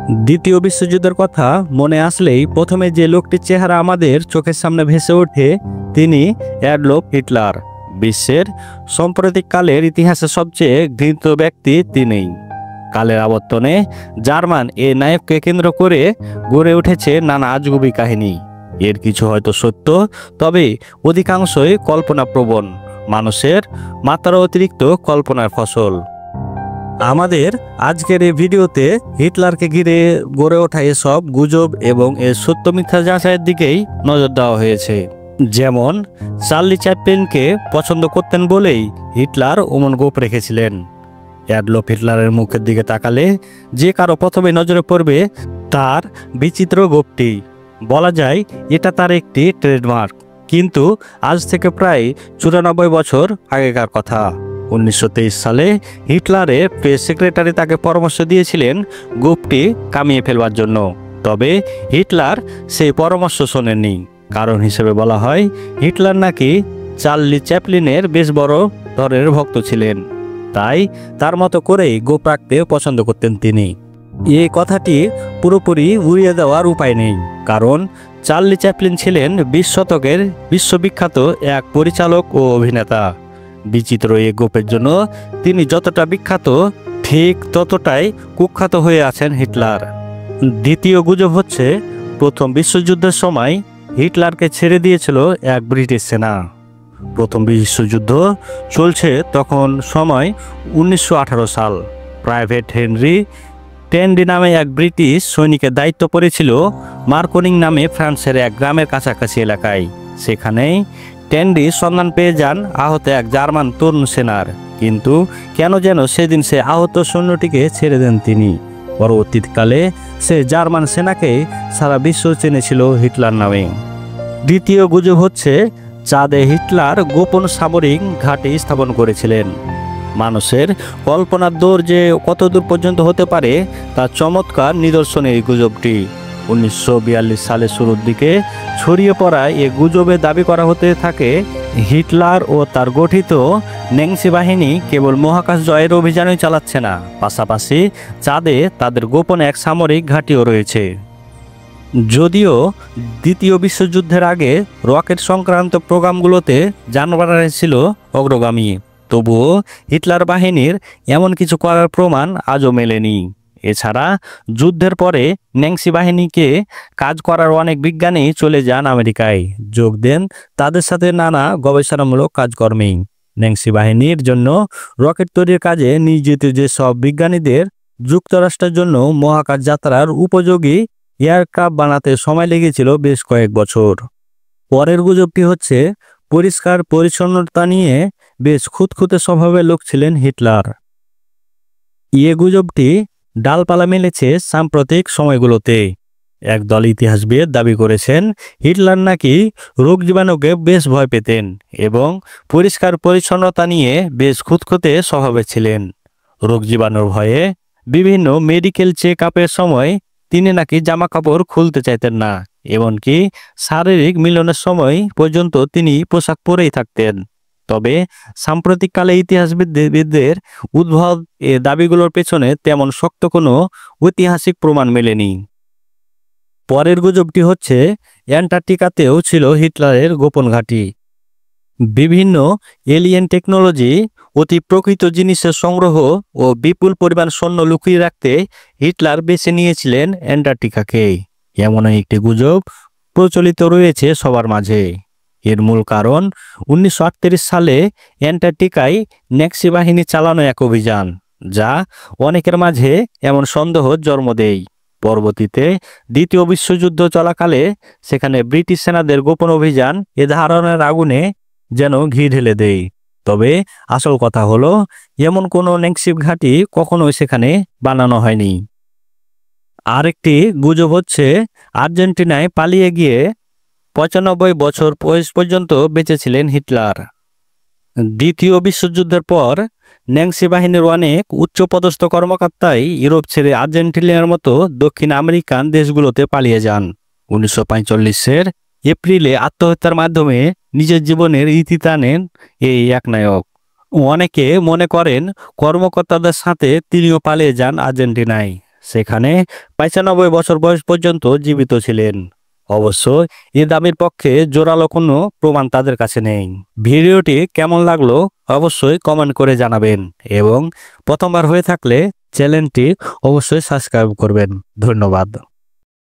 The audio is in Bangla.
দ্বিতীয় বিশ্বযুদ্ধের কথা মনে আসলেই প্রথমে যে লোকটির চেহারা আমাদের চোখের সামনে ভেসে ওঠে তিনি অ্যাডলফ হিটলার। বিশ্বের সাম্প্রতিককালের ইতিহাসে সবচেয়ে ঘৃণিত ব্যক্তি তিনিই। কালের আবর্তনে জার্মান এ নায়ককে কেন্দ্র করে গড়ে উঠেছে নানা আজগুবি কাহিনী। এর কিছু হয়তো সত্য, তবে অধিকাংশই কল্পনাপ্রবণ, মানুষের মাত্রা অতিরিক্ত কল্পনার ফসল। আমাদের আজকের এই ভিডিওতে হিটলারকে ঘিরে গড়ে ওঠা এসব গুজব এবং এর সত্য মিথ্যা যাচাইয়ের দিকেই নজর দেওয়া হয়েছে। যেমন চার্লি চ্যাপলিনকে পছন্দ করতেন বলেই হিটলার অমন গোপ রেখেছিলেন। অ্যাডলফ হিটলারের মুখের দিকে তাকালে যে কারো প্রথমে নজরে পড়বে তার বিচিত্র গোপটি। বলা যায় এটা তার একটি ট্রেডমার্ক। কিন্তু আজ থেকে প্রায় 94 বছর আগেকার কথা। 1923 সালে হিটলারের প্রেস সেক্রেটারি তাকে পরামর্শ দিয়েছিলেন গোপটি কামিয়ে ফেলবার জন্য। তবে হিটলার সেই পরামর্শ শোনেননি। কারণ হিসেবে বলা হয় হিটলার নাকি চার্লি চ্যাপলিনের বেশ বড় ধরনের ভক্ত ছিলেন, তাই তার মতো করেই গোপ রাখতে পছন্দ করতেন তিনি। এই কথাটি পুরোপুরি উড়িয়ে দেওয়ার উপায় নেই, কারণ চার্লি চ্যাপলিন ছিলেন 20 শতকের বিশ্ববিখ্যাত এক পরিচালক ও অভিনেতা। বিচিত্র এই গোপের জন্য তিনি যতটা বিখ্যাত ঠিক ততটাই কুখ্যাত হয়ে আছেন হিটলার। দ্বিতীয় গুজব হচ্ছে প্রথম বিশ্বযুদ্ধের সময় হিটলারকে ছেড়ে দিয়েছিল এক ব্রিটিশ সেনা। প্রথম বিশ্বযুদ্ধ চলছে তখন সময় 1918 সাল। প্রাইভেট হেনরি টেন্ডি নামে এক ব্রিটিশ সৈনিকের দায়িত্ব পড়েছিল মার্কনিং নামে ফ্রান্সের এক গ্রামের কাছাকাছি এলাকায়। সেখানেই টেন্ডি সন্ধান পেয়ে যান আহত এক জার্মান তরুণ সেনার, কিন্তু কেন যেন সেদিন সে আহত সৈন্যটিকে ছেড়ে দেন তিনি। পরবর্তীকালে সে জার্মান সেনাকে সারা বিশ্ব চেনেছিল হিটলার নামে। দ্বিতীয় গুজব হচ্ছে চাঁদে হিটলার গোপন সামরিক ঘাঁটি স্থাপন করেছিলেন। মানুষের কল্পনার দৌড় যে কতদূর পর্যন্ত হতে পারে তার চমৎকার নিদর্শন এই গুজবটি। 1942 সালের শুরুর দিকে ছড়িয়ে পড়া এ গুজবে দাবি করা হতে থাকে হিটলার ও তার গঠিত ন্যান্সি বাহিনী কেবল মহাকাশ জয়ের অভিযানই চালাচ্ছে না, পাশাপাশি চাঁদে তাদের গোপন এক সামরিক ঘাঁটিও রয়েছে। যদিও দ্বিতীয় বিশ্বযুদ্ধের আগে রকেট সংক্রান্ত প্রোগ্রামগুলোতে জার্মানরা ছিল অগ্রগামী, তবুও হিটলার বাহিনীর এমন কিছু করার প্রমাণ আজও মেলেনি। এছাড়া যুদ্ধের পরে ন্যান্সি বাহিনীকে কাজ করার অনেক বিজ্ঞানী চলে যান আমেরিকায়, যোগ দেন তাদের সাথে নানা গবেষণামূলক কাজকর্মে। ন্যান্সি বাহিনীর জন্য রকেট তৈরির কাজে নিয়োজিত যেসব বিজ্ঞানীদের যুক্তরাষ্ট্রের জন্য মহাকাশ যাত্রার উপযোগী এয়ারক্রাফট বানাতে সময় লেগেছিল বেশ কয়েক বছর। পরের গুজবটি হচ্ছে পরিষ্কার পরিচ্ছন্নতা নিয়ে বেশ খুঁতখুঁতে স্বভাবের লোক ছিলেন হিটলার। এ গুজবটি ডালপালা মেলেছে সাম্প্রতিক সময়গুলোতে। একদল ইতিহাসবিদ দাবি করেছেন হিটলার নাকি রোগ জীবাণুকে বেশ ভয় পেতেন এবং পরিষ্কার পরিচ্ছন্নতা নিয়ে বেশ খুঁতখুঁতে স্বভাবের ছিলেন। রোগ জীবাণুর ভয়ে বিভিন্ন মেডিকেল চেক আপের সময় তিনি নাকি জামা কাপড় খুলতে চাইতেন না, এমনকি শারীরিক মিলনের সময় পর্যন্ত তিনি পোশাক পরেই থাকতেন। তবে সাম্প্রতিককালে ইতিহাসবিদদের উদ্ভব এ দাবিগুলোর পেছনে তেমন শক্ত কোনো ঐতিহাসিক প্রমাণ মেলেনি। পরের গুজবটি হচ্ছে অ্যান্টার্কটিকাতেও ছিল হিটলারের গোপন ঘাঁটি। বিভিন্ন এলিয়েন টেকনোলজি, অতি প্রকৃত জিনিসের সংগ্রহ ও বিপুল পরিমাণ সৈন্য লুকিয়ে রাখতে হিটলার বেছে নিয়েছিলেন অ্যান্টার্কটিকাকে, এমন একটি গুজব প্রচলিত রয়েছে সবার মাঝে। এর মূল কারণ 1938 সালে অ্যান্টার্কটিকায় ন্যান্সি বাহিনী চালানো এক অভিযান, যা অনেকের মাঝে এমন সন্দেহ জন্ম দেয়। পরবর্তীতে দ্বিতীয় বিশ্বযুদ্ধ চলাকালে সেখানে ব্রিটিশ সেনাদের গোপন অভিযান এ ধারণার আগুনে যেন ঘি ঢেলে দেয়। তবে আসল কথা হলো এমন কোনো ন্যান্সি ঘাঁটি কখনোই সেখানে বানানো হয়নি। আরেকটি গুজব হচ্ছে আর্জেন্টিনায় পালিয়ে গিয়ে 95 বছর বয়স পর্যন্ত বেঁচে ছিলেন হিটলার। দ্বিতীয় বিশ্বযুদ্ধের পর ন্যান্সি বাহিনীর অনেক উচ্চপদস্থ কর্মকর্তাই ইউরোপ ছেড়ে আর্জেন্টিনার মতো দক্ষিণ আমেরিকান দেশগুলোতে পালিয়ে যান। 1945-এর এপ্রিলে আত্মহত্যার মাধ্যমে নিজের জীবনের ইতি টানেন এই এক নায়ক। অনেকে মনে করেন কর্মকর্তাদের সাথে তিনিও পালিয়ে যান আর্জেন্টিনায়। সেখানে 95 বছর বয়স পর্যন্ত জীবিত ছিলেন। অবশ্য ঈদ আমির পক্ষে জোরালো কোনো প্রমাণ তাদের কাছে নেই। ভিডিওটি কেমন লাগলো অবশ্যই কমেন্ট করে জানাবেন এবং প্রথমবার হয়ে থাকলে চ্যানেলটি অবশ্যই সাবস্ক্রাইব করবেন। ধন্যবাদ।